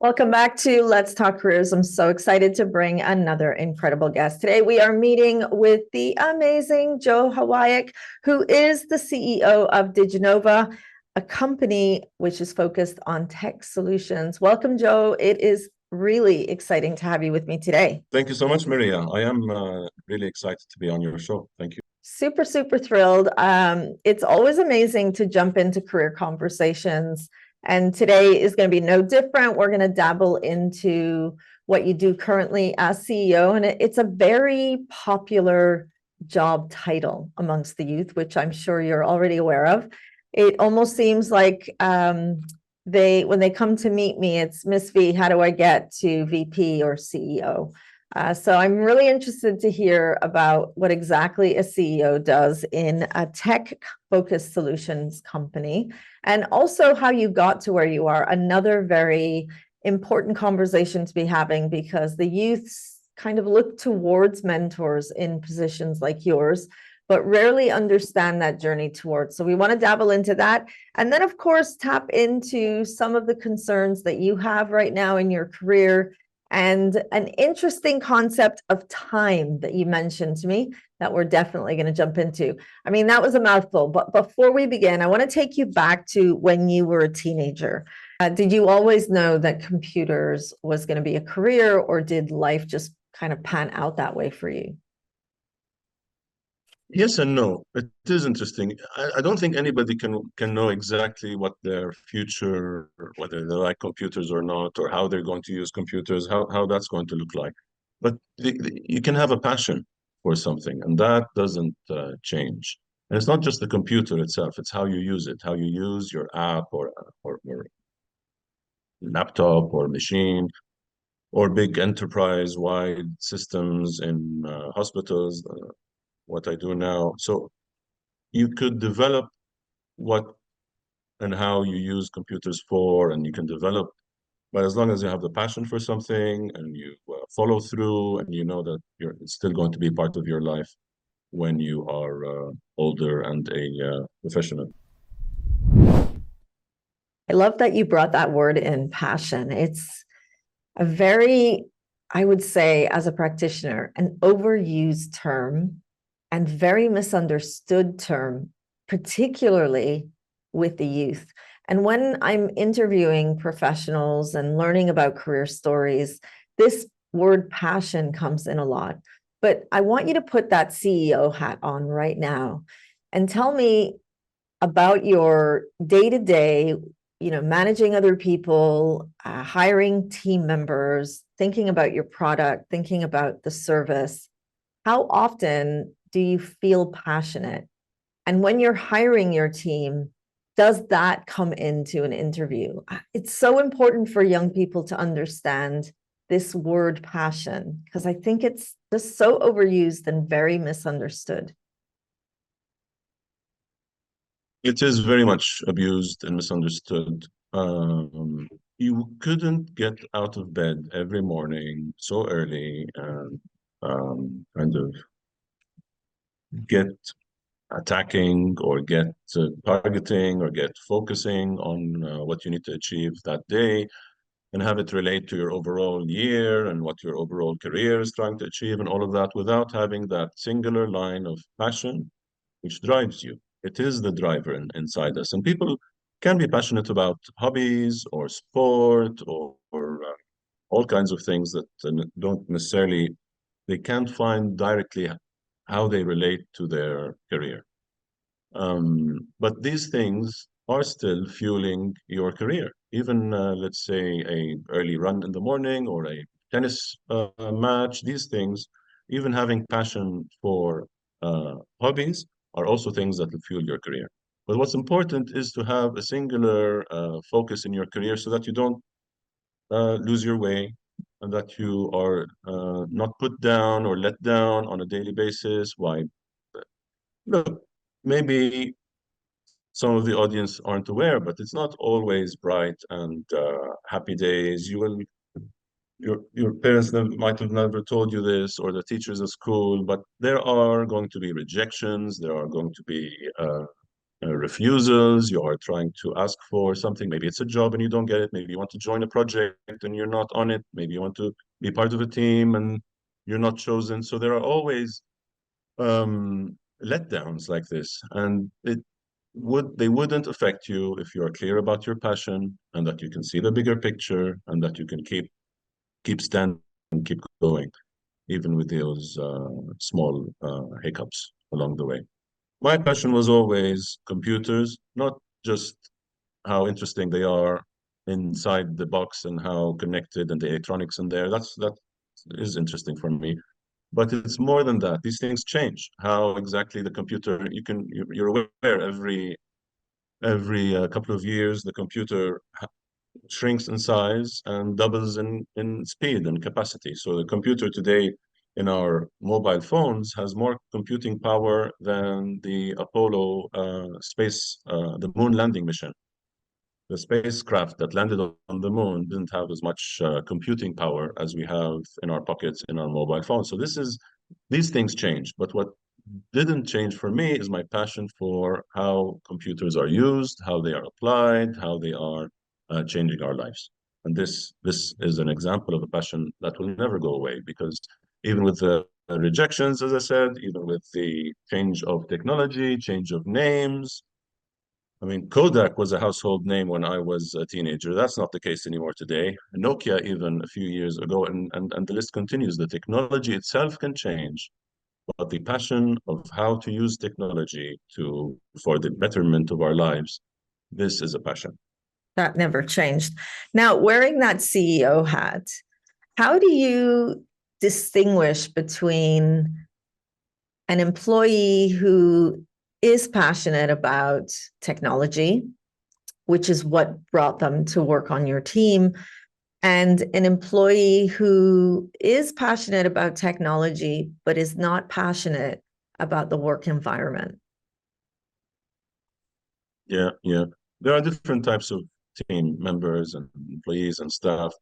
Welcome back to Let's Talk Careers. I'm so excited to bring another incredible guest. Today, we are meeting with the amazing Joe Hawayek, who is the CEO of Diginova, a company which is focused on tech solutions. Welcome, Joe. It is really exciting to have you with me today. Thank you so much, Maria. I am really excited to be on your show. Thank you. Super, super thrilled. It's always amazing to jump into career conversations. And today is going to be no different. We're going to dabble into what you do currently as CEO. And it's a very popular job title amongst the youth, which I'm sure you're already aware of. It almost seems like when they come to meet me, it's Miss V, how do I get to VP or CEO? So I'm really interested to hear about what exactly a CEO does in a tech-focused solutions company, and also how you got to where you are. Another very important conversation to be having, because the youths kind of look towards mentors in positions like yours, but rarely understand that journey towards. So we want to dabble into that. And then, of course, tap into some of the concerns that you have right now in your career, and an interesting concept of time that you mentioned to me that we're definitely going to jump into. I mean, that was a mouthful, but before we begin, I want to take you back to when you were a teenager. Did you always know that computers was going to be a career, or did life just kind of pan out that way for you? Yes and no. It is interesting. I don't think anybody can know exactly what their future, whether they like computers or not, or how they're going to use computers, how that's going to look like. But you can have a passion for something, and that doesn't change. And it's not just the computer itself, it's how you use it, how you use your app or laptop or machine or big enterprise-wide systems in hospitals, what I do now. So you could develop what and how you use computers for, and you can develop, but as long as you have the passion for something and you follow through, and you know that it's still going to be part of your life when you are older and a professional. I love that you brought that word in, passion. It's a very, I would say, as a practitioner, an overused term and very misunderstood term, particularly with the youth. And when I'm interviewing professionals and learning about career stories, this word passion comes in a lot. But I want you to put that CEO hat on right now and tell me about your day-to-day, managing other people, hiring team members, thinking about your product, thinking about the service. How often do you feel passionate? And when you're hiring your team, does that come into an interview? It's so important for young people to understand this word passion, because I think it's just so overused and very misunderstood. It is very much abused and misunderstood. You couldn't get out of bed every morning so early and kind of get attacking or get targeting or get focusing on what you need to achieve that day, and have it relate to your overall year and what your overall career is trying to achieve and all of that, without having that singular line of passion which drives you. It is the driver inside us. And people can be passionate about hobbies or sport or all kinds of things that don't necessarily, they can't find directly how they relate to their career. But these things are still fueling your career. Even let's say a early run in the morning or a tennis match, these things, even having passion for hobbies are also things that will fuel your career. But what's important is to have a singular focus in your career so that you don't lose your way, and that you are not put down or let down on a daily basis. Why? Look, maybe some of the audience aren't aware, but it's not always bright and happy days. Your parents might have never told you this, or the teachers at school, but there are going to be rejections. There are going to be refusals, you are trying to ask for something. Maybe it's a job and you don't get it. Maybe you want to join a project and you're not on it. Maybe you want to be part of a team and you're not chosen. So there are always letdowns like this, and they wouldn't affect you if you are clear about your passion and that you can see the bigger picture and that you can keep standing and keep going, even with those small hiccups along the way. My passion was always computers, not just how interesting they are inside the box and how connected and the electronics in there. That is interesting for me. But it's more than that. These things change. How exactly the computer, you're aware every couple of years, the computer shrinks in size and doubles in speed and capacity. So the computer today in our mobile phones has more computing power than the Apollo the moon landing mission. The spacecraft that landed on the moon didn't have as much computing power as we have in our pockets in our mobile phones. So these things change. But what didn't change for me is my passion for how computers are used, how they are applied, how they are changing our lives. And this is an example of a passion that will never go away because even with the rejections, as I said, even with the change of technology, change of names. I mean, Kodak was a household name when I was a teenager. That's not the case anymore today. Nokia, even a few years ago, and the list continues. The technology itself can change, but the passion of how to use technology for the betterment of our lives, this is a passion. That never changed. Now, wearing that CEO hat, how do you distinguish between an employee who is passionate about technology, which is what brought them to work on your team, and an employee who is passionate about technology, but is not passionate about the work environment? Yeah, yeah. There are different types of team members and employees and staff.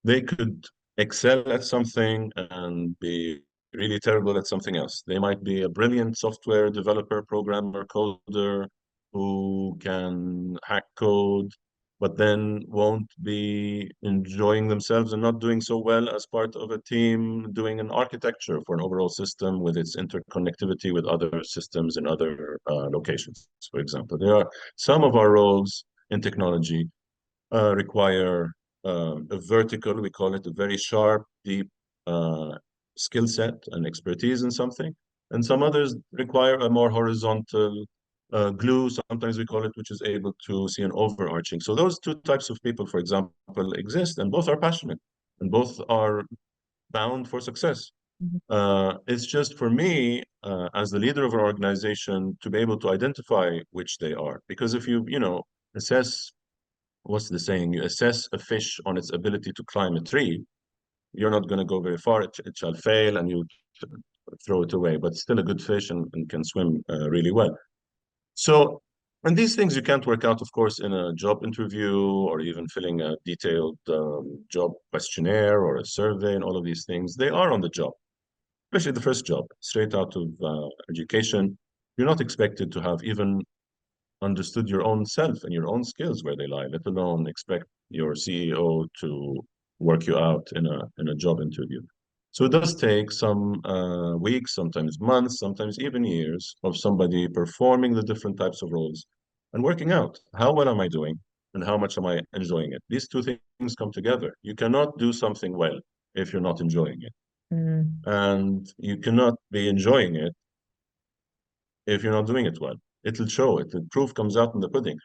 They could excel at something and be really terrible at something else. They might be a brilliant software developer, programmer, coder who can hack code, but then won't be enjoying themselves and not doing so well as part of a team doing an architecture for an overall system with its interconnectivity with other systems in other locations. For example, there are some of our roles in technology require a vertical, we call it a very sharp, deep skill set and expertise in something. And some others require a more horizontal glue, sometimes we call it, which is able to see an overarching. So those two types of people, for example, exist, and both are passionate and both are bound for success. It's just for me, as the leader of an organization, to be able to identify which they are. Because if assess what's the saying? You assess a fish on its ability to climb a tree, you're not going to go very far. It shall fail and you throw it away, but still a good fish and can swim really well. So, and these things you can't work out, of course, in a job interview or even filling a detailed job questionnaire or a survey and all of these things. They are on the job, especially the first job, straight out of education. You're not expected to have even understood your own self and your own skills where they lie, let alone expect your CEO to work you out in a job interview. So it does take some weeks, sometimes months, sometimes even years of somebody performing the different types of roles and working out how well am I doing and how much am I enjoying it. These two things come together. You cannot do something well if you're not enjoying it. Mm. And you cannot be enjoying it if you're not doing it well. It'll show it. The proof comes out in the pudding.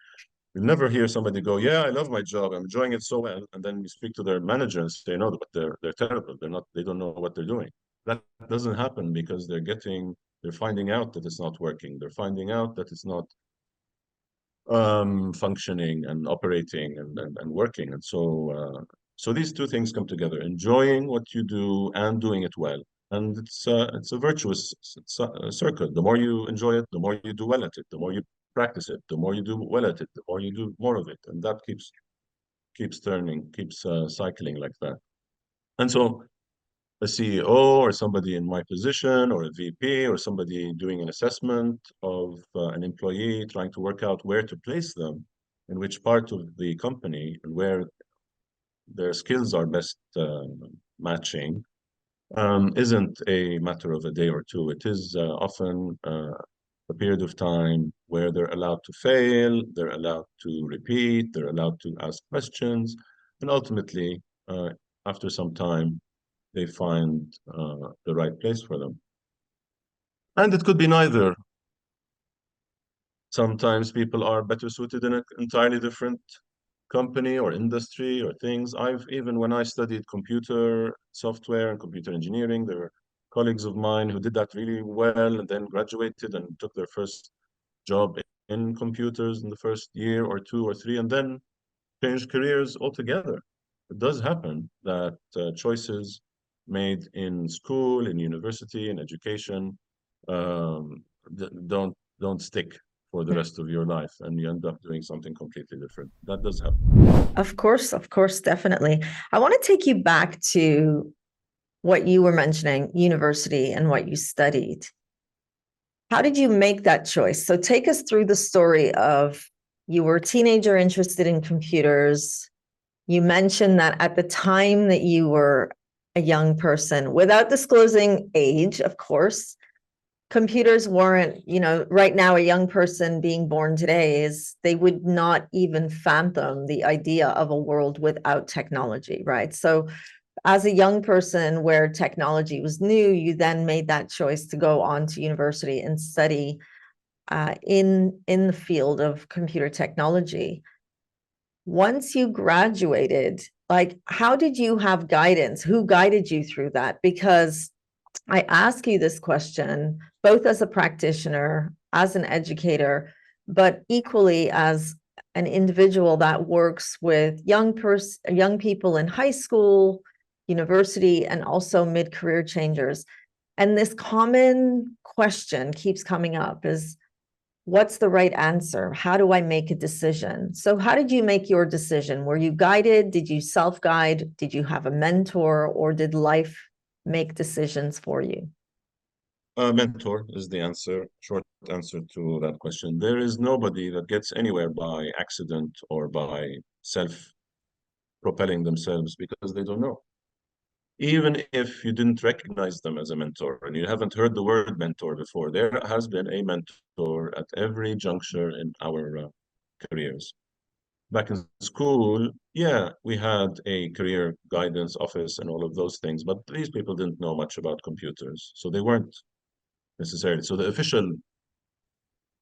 You'll never hear somebody go, "Yeah, I love my job. I'm enjoying it so well." And then you speak to their manager and say, "No, but they're terrible. They don't know what they're doing." That doesn't happen because they're finding out that it's not working. They're finding out that it's not functioning and operating and working. And so these two things come together: enjoying what you do and doing it well. And it's a virtuous circle. The more you enjoy it, the more you do well at it. The more you practice it, the more you do well at it, the more you do more of it, and that keeps turning, keeps cycling like that. And so a CEO or somebody in my position or a VP or somebody doing an assessment of an employee, trying to work out where to place them, in which part of the company and where their skills are best matching, isn't a matter of a day or two. It is often a period of time where they're allowed to fail, they're allowed to repeat, they're allowed to ask questions, and ultimately, after some time, they find the right place for them. And it could be neither. Sometimes people are better suited in an entirely different company or industry or things. I've even when I studied computer software and computer engineering, there were colleagues of mine who did that really well and then graduated and took their first job in computers in the first year or two or three, and then changed careers altogether. It does happen that choices made in school, in university, in education, um, don't stick for the rest of your life, and you end up doing something completely different. That does happen. Of course, definitely. I want to take you back to what you were mentioning, university and what you studied. How did you make that choice? So take us through the story of you were a teenager interested in computers. You mentioned that at the time that you were a young person, without disclosing age, of course, computers weren't, right now, a young person being born today they would not even fathom the idea of a world without technology, right? So as a young person where technology was new, you then made that choice to go on to university and study in the field of computer technology. Once you graduated, like, how did you have guidance? Who guided you through that? Because I ask you this question both as a practitioner, as an educator, but equally as an individual that works with young people in high school, university, and also mid-career changers. And this common question keeps coming up is, what's the right answer? How do I make a decision? So how did you make your decision? Were you guided? Did you self-guide? Did you have a mentor, or did life make decisions for you? Mentor is the answer, short answer to that question. There is nobody that gets anywhere by accident or by self-propelling themselves because they don't know. Even if you didn't recognize them as a mentor and you haven't heard the word mentor before, there has been a mentor at every juncture in our careers. Back in school, yeah, we had a career guidance office and all of those things, but these people didn't know much about computers, so they weren't necessarily. So the official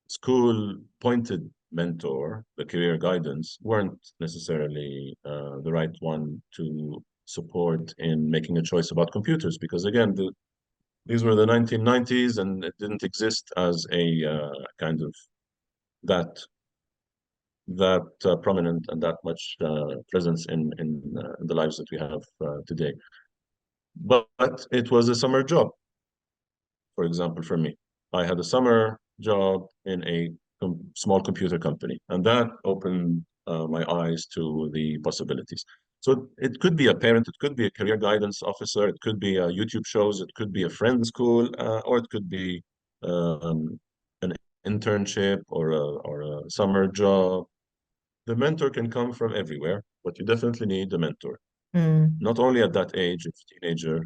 school pointed mentor, the career guidance, weren't necessarily the right one to support in making a choice about computers because again, these were the 1990s and it didn't exist as a kind of that prominent and that much presence in the lives that we have today. But it was a summer job, for example, for me. I had a summer job in a small computer company, and that opened my eyes to the possibilities. So it could be a parent, it could be a career guidance officer, it could be YouTube shows, it could be a friend school, or it could be an internship or a summer job. The mentor can come from everywhere, but you definitely need a mentor. Mm. Not only at that age, if teenager,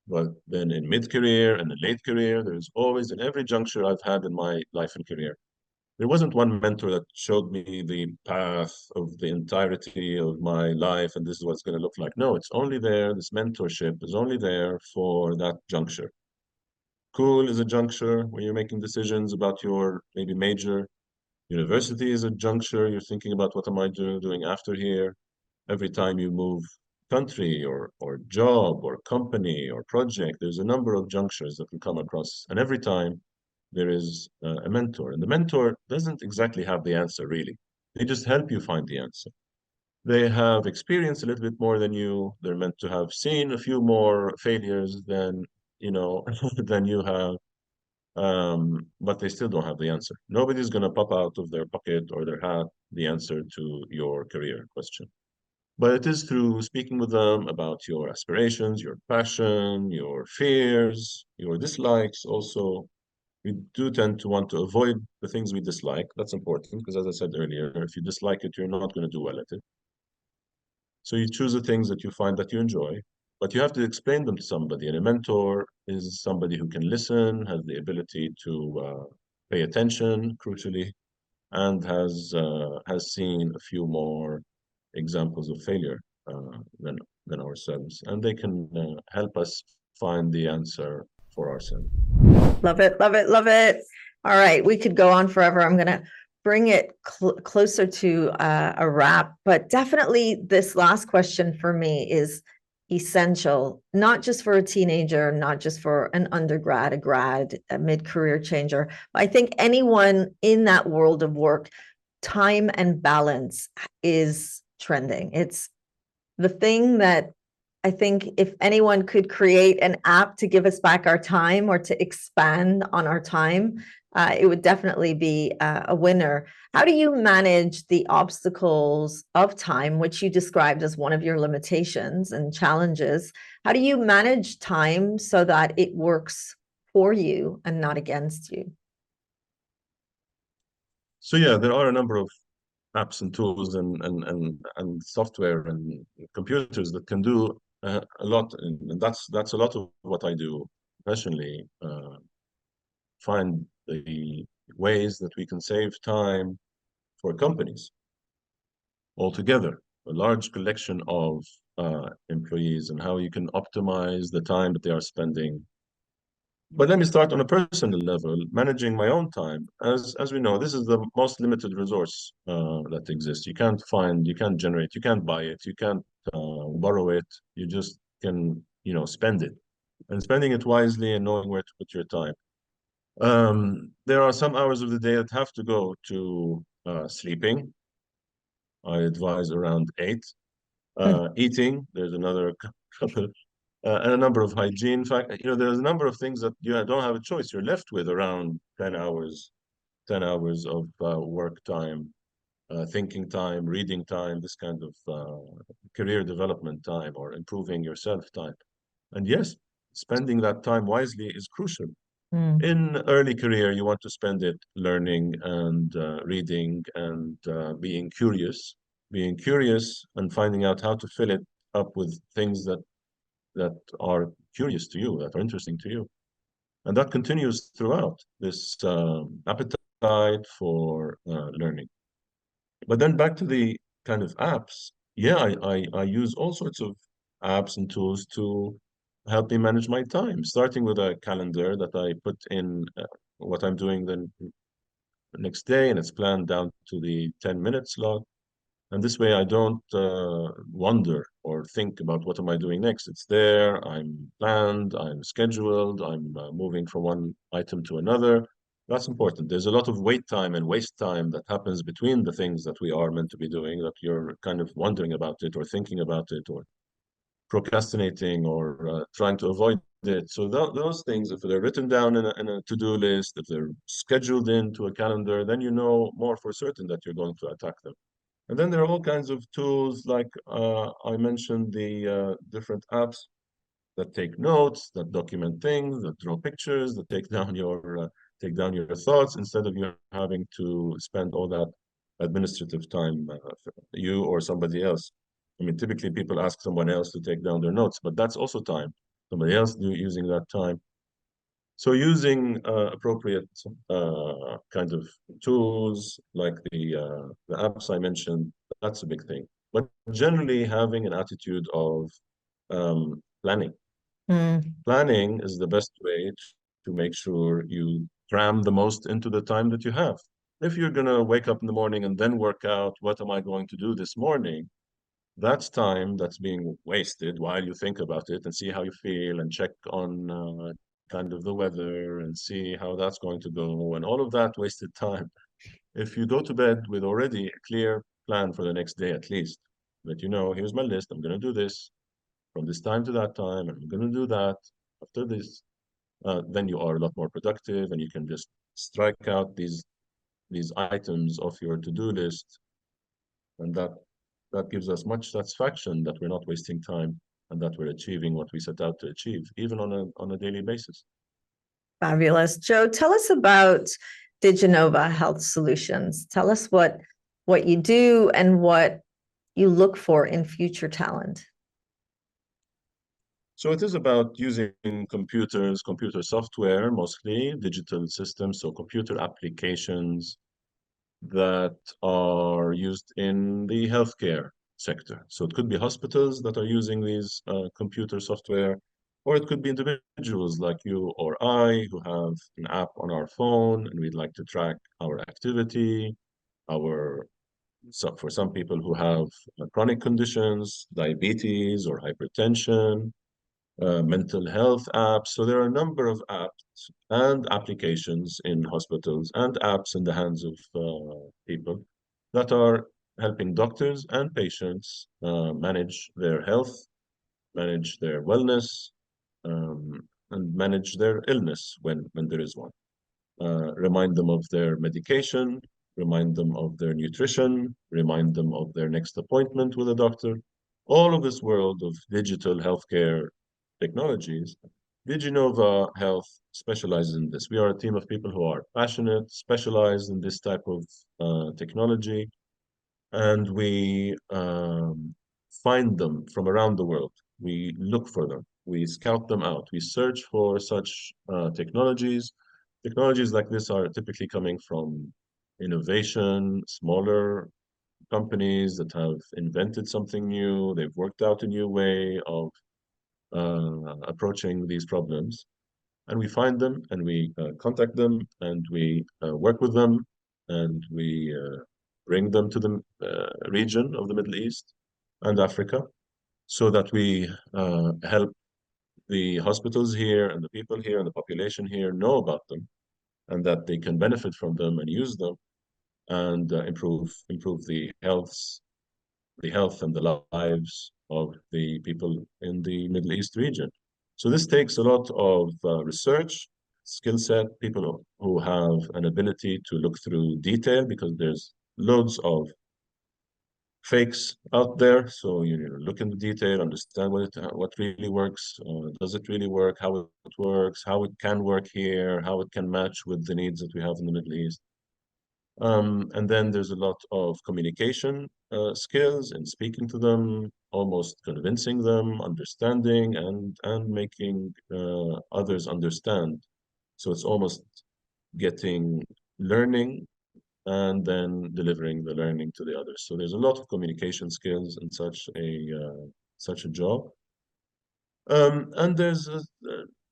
but then in mid-career and in late career, there's always in every juncture I've had in my life and career. There wasn't one mentor that showed me the path of the entirety of my life and this is what it's going to look like. No, it's only there. This mentorship is only there for that juncture. School is a juncture where you're making decisions about your maybe major. University is a juncture. You're thinking about what am I doing after here? Every time you move country or job or company or project, there's a number of junctures that will come across. And every time there is a mentor. And the mentor doesn't exactly have the answer, really. They just help you find the answer. They have experienced a little bit more than you. They're meant to have seen a few more failures than, than you have. But they still don't have the answer. Nobody's going to pop out of their pocket or their hat the answer to your career question. But it is through speaking with them about your aspirations, your passion, your fears, your dislikes. Also, we do tend to want to avoid the things we dislike. That's important because, as I said earlier, if you dislike it, you're not going to do well at it. So you choose the things that you find that you enjoy, but you have to explain them to somebody. And a mentor is somebody who can listen, has the ability to pay attention, crucially, and has seen a few more examples of failure than ourselves, and they can help us find the answer for ourselves. Love it, love it, love it. All right, we could go on forever. I'm going to bring it closer to a wrap, but definitely this last question for me is essential, not just for a teenager, not just for an undergrad, a grad, a mid-career changer. I think anyone in that world of work, time and balance is trending. It's the thing that I think if anyone could create an app to give us back our time or to expand on our time, it would definitely be a winner. How do you manage the obstacles of time, which you described as one of your limitations and challenges? How do you manage time so that it works for you and not against you? So yeah, there are a number of apps and tools and software and computers that can do a lot, and that's a lot of what I do professionally. Find the ways that we can save time for companies altogether, a large collection of employees, and how you can optimize the time that they are spending. But let me start on a personal level, managing my own time. As we know, this is the most limited resource that exists. You can't generate, you can't buy it, you can't borrow it. You just can, spend it. And spending it wisely and knowing where to put your time. There are some hours of the day that have to go to sleeping. I advise around 8. Eating, there's another couple, and a number of hygiene. In fact, there's a number of things that you don't have a choice. You're left with around 10 hours of work time, thinking time, reading time, this kind of career development time or improving yourself time. And yes, spending that time wisely is crucial. Mm. In early career, you want to spend it learning and reading and being curious and finding out how to fill it up with things that are curious to you, that are interesting to you. And that continues throughout this appetite for learning. But then back to the kind of apps, yeah, I use all sorts of apps and tools to help me manage my time, starting with a calendar that I put in what I'm doing the next day, and it's planned down to the 10-minute slot. And this way I don't wonder or think about what am I doing next. It's there, I'm planned, I'm scheduled, I'm moving from one item to another. That's important. There's a lot of wait time and waste time that happens between the things that we are meant to be doing, that you're kind of wondering about it or thinking about it or procrastinating or trying to avoid it. So those things, if they're written down in a to-do list, if they're scheduled into a calendar, then you know more for certain that you're going to attack them. And then there are all kinds of tools, like I mentioned, the different apps that take notes, that document things, that draw pictures, that take down your thoughts instead of you having to spend all that administrative time, you or somebody else. I mean, typically people ask someone else to take down their notes, but that's also time. Somebody else using that time. So using appropriate kind of tools like the apps I mentioned, that's a big thing. But generally having an attitude of planning. Mm. Planning is the best way to make sure you cram the most into the time that you have. If you're going to wake up in the morning and then work out, what am I going to do this morning? That's time that's being wasted while you think about it and see how you feel and check on kind of the weather and see how that's going to go and all of that wasted time. If you go to bed with already a clear plan for the next day, at least, that here's my list, I'm going to do this from this time to that time, and I'm going to do that after this, then you are a lot more productive and you can just strike out these items off your to-do list, and that gives us much satisfaction that we're not wasting time and that we're achieving what we set out to achieve, even on a daily basis. Fabulous. Joe, tell us about Digenova Health Solutions. Tell us what you do and what you look for in future talent. So it is about using computers, computer software, mostly digital systems, so computer applications that are used in the healthcare sector. So it could be hospitals that are using these computer software, or it could be individuals like you or I who have an app on our phone and we'd like to track our activity, so for some people who have chronic conditions, diabetes or hypertension, mental health apps. So there are a number of apps and applications in hospitals and apps in the hands of people that are helping doctors and patients manage their health, manage their wellness, and manage their illness when there is one. Remind them of their medication, remind them of their nutrition, remind them of their next appointment with a doctor. All of this world of digital healthcare technologies, Diginova Health specializes in this. We are a team of people who are passionate, specialized in this type of technology, and we find them from around the world. We look for them. We scout them out. We search for such technologies. Technologies like this are typically coming from innovation, smaller companies that have invented something new. They've worked out a new way of approaching these problems. And we find them and we contact them and we work with them and we bring them to the region of the Middle East and Africa so that we help the hospitals here and the people here and the population here know about them and that they can benefit from them and use them and improve the health and the lives of the people in the Middle East region. So this takes a lot of research, skill set, people who have an ability to look through detail because there's loads of fakes out there. So you need to look into detail, understand what really works, does it really work, how it works, how it can work here, how it can match with the needs that we have in the Middle East. And then there's a lot of communication skills and speaking to them, almost convincing them, understanding, and making others understand. So it's almost getting learning and then delivering the learning to the others. So there's a lot of communication skills in such a job. And there's a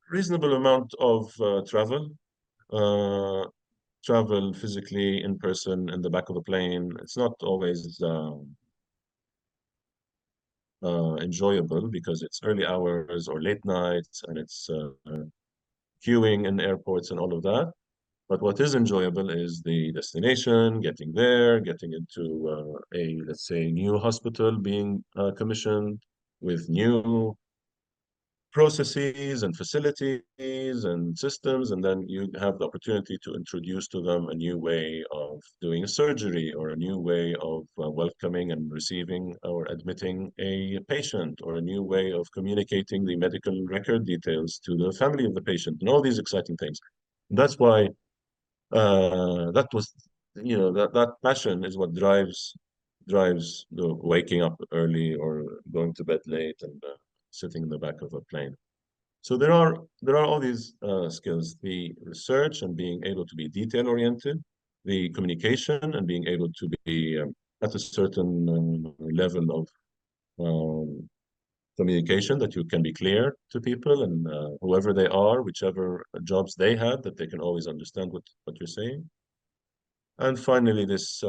reasonable amount of travel. Travel physically in person in the back of a plane. It's not always enjoyable because it's early hours or late nights and it's queuing in airports and all of that. But what is enjoyable is the destination, getting there, getting into let's say, new hospital being commissioned with new processes and facilities and systems, and then you have the opportunity to introduce to them a new way of doing a surgery or a new way of welcoming and receiving or admitting a patient or a new way of communicating the medical record details to the family of the patient and all these exciting things. That's why that was, that passion is what drives the waking up early or going to bed late and sitting in the back of a plane. So there are all these skills: the research and being able to be detail oriented, the communication and being able to be at a certain level of communication that you can be clear to people and whoever they are, whichever jobs they had, that they can always understand what you're saying. And finally, this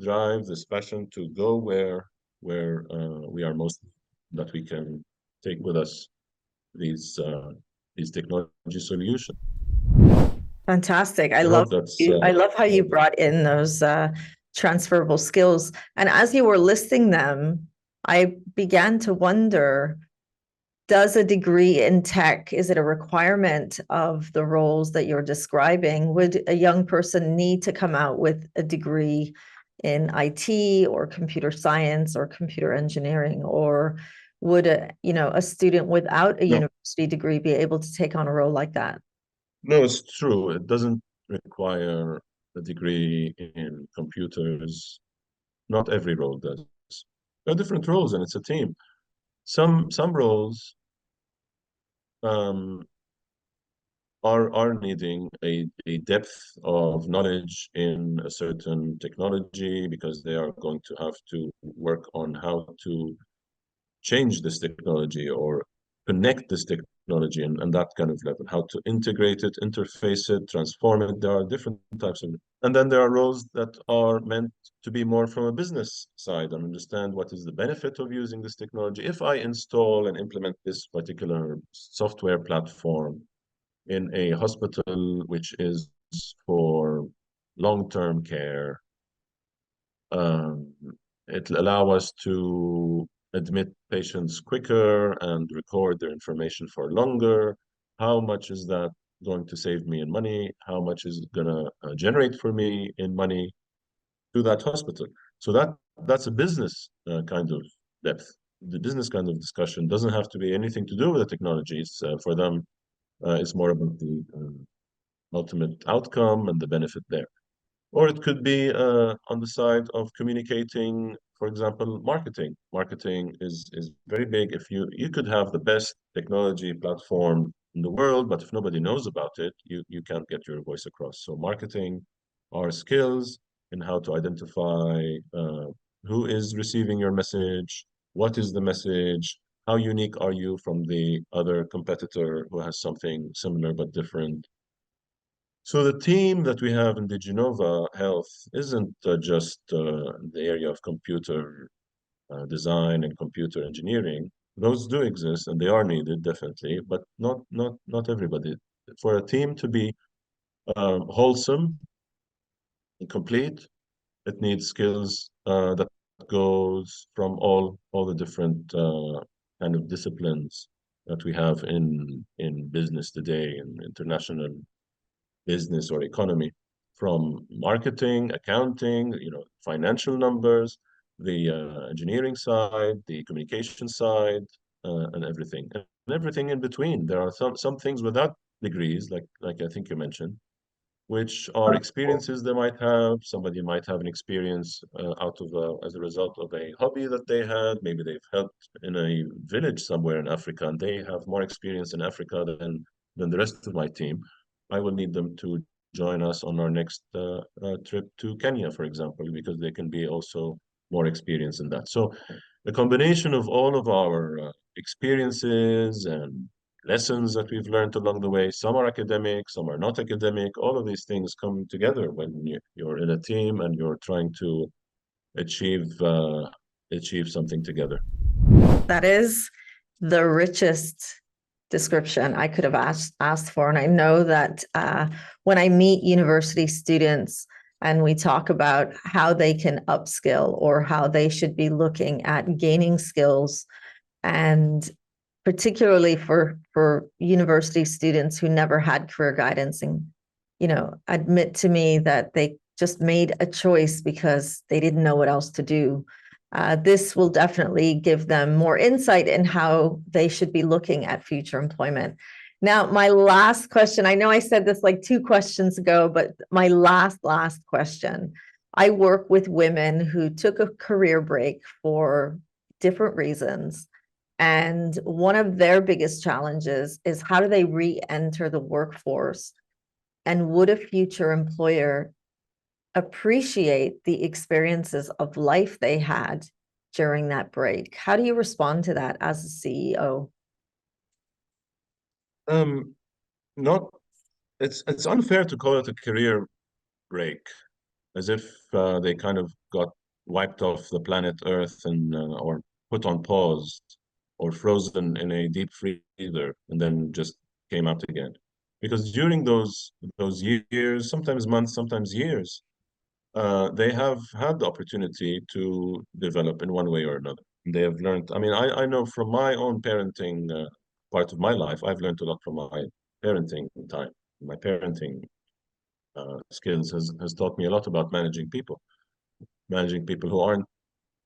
drive, this passion to go where we are most, that we can take with us these technology solutions. Fantastic. I hope that's I love how you brought in those transferable skills. And as you were listing them, I began to wonder, does a degree in tech, is it a requirement of the roles that you're describing? Would a young person need to come out with a degree in IT or computer science or computer engineering? Or would a student without a No, university degree be able to take on a role like that? no, it's true. It doesn't require a degree in computers. Not every role does. There are different roles, and it's a team. Some roles um, are needing a depth of knowledge in a certain technology because they are going to have to work on how to change this technology or connect this technology and that kind of level, how to integrate it, interface it, transform it. There are different types of, and then there are roles that are meant to be more from a business side and understand what is the benefit of using this technology. If I install and implement this particular software platform in a hospital which is for long-term care, um, it'll allow us to admit patients quicker and record their information for longer. How much is that going to save me in money? How much is it going to generate for me in money to that hospital? So that's a business kind of depth. The business kind of discussion doesn't have to be anything to do with the technologies. For them, it's more about the ultimate outcome and the benefit there. Or it could be on the side of communicating, for example, marketing. Marketing is very big. If you could have the best technology platform in the world, but if nobody knows about it, you can't get your voice across. So marketing are skills in how to identify who is receiving your message, what is the message, how unique are you from the other competitor who has something similar but different. So the team that we have in the Genova Health isn't just the area of computer design and computer engineering. Those do exist and they are needed definitely, but not everybody. For a team to be wholesome and complete, it needs skills that goes from all the different kind of disciplines that we have in business today in international business or economy, from marketing, accounting, financial numbers, the engineering side, the communication side, and everything in between. There are some things without degrees, like I think you mentioned, which are experiences they might have. Somebody might have an experience as a result of a hobby that they had. Maybe they've helped in a village somewhere in Africa, and they have more experience in Africa than the rest of my team. I will need them to join us on our next trip to Kenya, for example, because they can be also more experienced in that. So the combination of all of our experiences and lessons that we've learned along the way. Some are academic, some are not academic. All of these things come together when you're in a team and you're trying to achieve achieve something together. That is the richest description I could have asked for. And I know that when I meet university students and we talk about how they can upskill or how they should be looking at gaining skills, and particularly for university students who never had career guidance and admit to me that they just made a choice because they didn't know what else to do. This will definitely give them more insight in how they should be looking at future employment. Now, my last question, I know I said this like 2 questions ago, but my last question. I work with women who took a career break for different reasons. And one of their biggest challenges is how do they re-enter the workforce? And would a future employer appreciate the experiences of life they had during that break? How do you respond to that as a CEO? Not it's unfair to call it a career break, as if they kind of got wiped off the planet Earth and or put on pause or frozen in a deep freezer and then just came out again. Because during those years, sometimes months, sometimes years, they have had the opportunity to develop in one way or another. They have learned. I mean, I know from my own parenting part of my life, I've learned a lot from my parenting time. My parenting skills has taught me a lot about managing people. managing people who aren't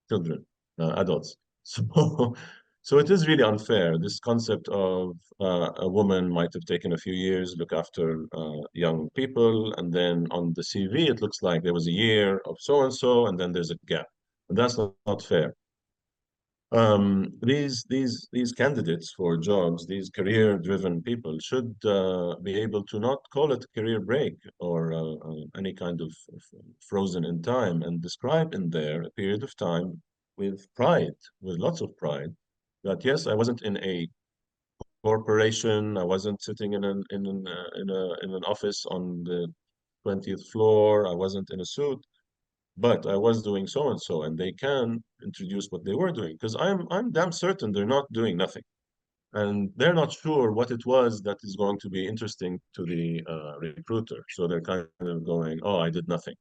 children, adults. So, so it is really unfair. This concept of a woman might have taken a few years, look after young people, and then on the CV it looks like there was a year of so and so, and then there's a gap. And that's not fair. These candidates for jobs, these career-driven people, should be able to not call it a career break or any kind of frozen in time, and describe in there a period of time with pride, with lots of pride, that yes, I wasn't in a corporation, I wasn't sitting in an office on the 20th floor, I wasn't in a suit, but I was doing so and so, and they can introduce what they were doing because I'm damn certain they're not doing nothing, and they're not sure what it was that is going to be interesting to the recruiter. So they're kind of going, "Oh, I did nothing,"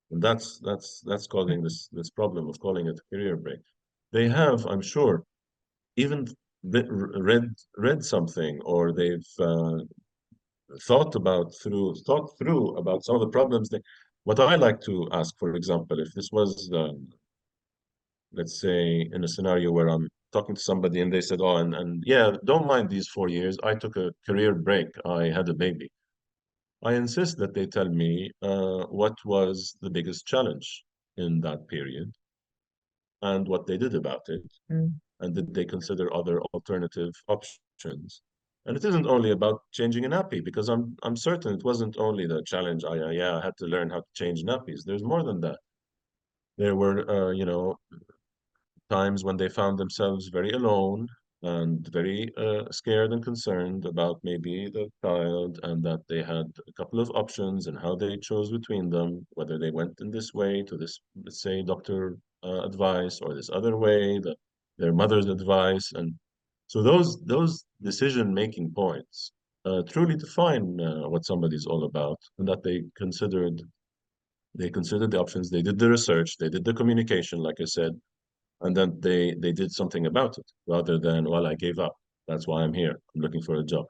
and that's causing this problem of calling it a career break. They have, I'm sure, even read something, or they've thought through about some of the problems. What I like to ask, for example, if this was let's say in a scenario where I'm talking to somebody and they said, "Oh, and yeah, don't mind these 4 years. I took a career break. I had a baby." I insist that they tell me what was the biggest challenge in that period and what they did about it, Mm. and did they consider other alternative options. And it isn't only about changing a nappy, because I'm certain it wasn't only the challenge. Yeah, I had to learn how to change nappies. There's more than that. There were, times when they found themselves very alone and very scared and concerned about maybe the child, and that they had a couple of options and how they chose between them, whether they went in this way to this, let's say, doctor advice, or this other way, their mother's advice. And so those decision-making points truly define what somebody's all about, and that they considered the options, they did the research, they did the communication, like I said, and then they did something about it, rather than, well, I gave up. That's why I'm here. I'm looking for a job.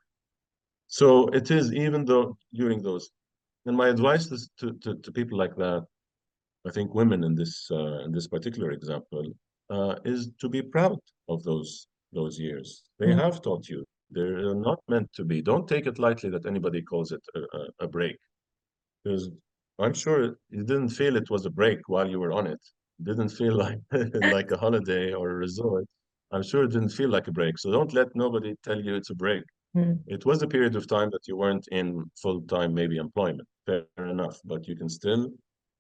So it is, even though during those, and my advice is to people like that, I think women in this particular example, is to be proud of those years. They Mm. have taught you. They're not meant to be. Don't take it lightly that anybody calls it a break, because I'm sure you didn't feel it was a break while you were on it. It didn't feel like like a holiday or a resort. I'm sure it didn't feel like a break. So don't let nobody tell you it's a break. Mm. It was a period of time that you weren't in full-time, maybe employment. Fair enough. But you can still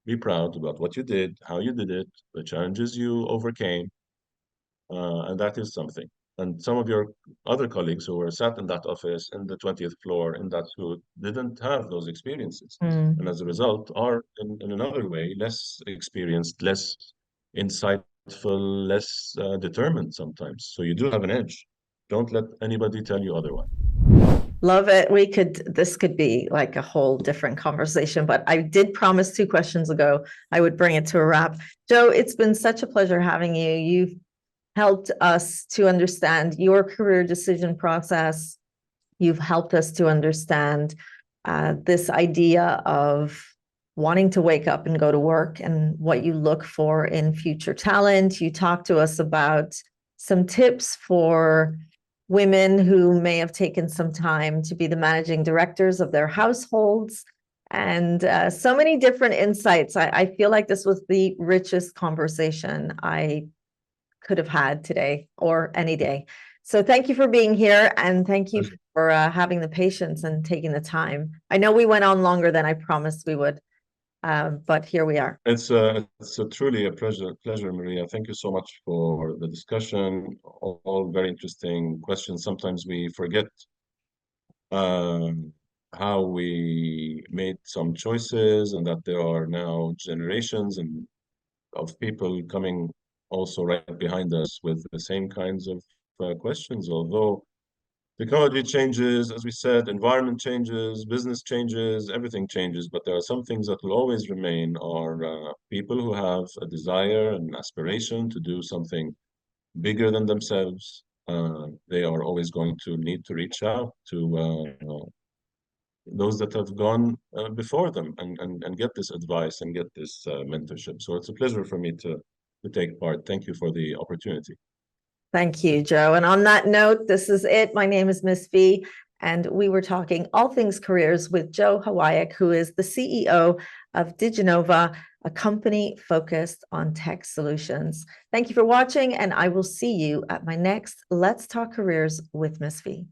be proud about what you did, how you did it, the challenges you overcame, and that is something. And some of your other colleagues who were sat in that office in the 20th floor in that suit didn't have those experiences. And Mm. as a result, are in another way less experienced, less insightful, less determined sometimes. So you do have an edge. Don't let anybody tell you otherwise. Love it. This could be like a whole different conversation, but I did promise 2 questions ago I would bring it to a wrap. Joe, it's been such a pleasure having you. You've helped us to understand your career decision process. You've helped us to understand this idea of wanting to wake up and go to work and what you look for in future talent. You talked to us about some tips for women who may have taken some time to be the managing directors of their households, and so many different insights. I feel like this was the richest conversation I could have had today or any day. So thank you for being here, and thank you for having the patience and taking the time. I know we went on longer than I promised we would, but here we are. It's truly a pleasure, Maria. Thank you so much for the discussion. All very interesting questions. Sometimes we forget um, how we made some choices, and that there are now generations and of people coming also right behind us with the same kinds of questions. Although technology changes, as we said, environment changes, business changes, everything changes, but there are some things that will always remain, are people who have a desire and aspiration to do something bigger than themselves. They are always going to need to reach out those that have gone before them and get this advice and get this mentorship. So it's a pleasure for me to take part. Thank you for the opportunity. Thank you, Joe. And on that note, this is it. My name is Miss V, and we were talking all things careers with Joe Hawayek, who is the CEO of Diginova, a company focused on tech solutions. Thank you for watching, and I will see you at my next Let's Talk Careers with Miss V.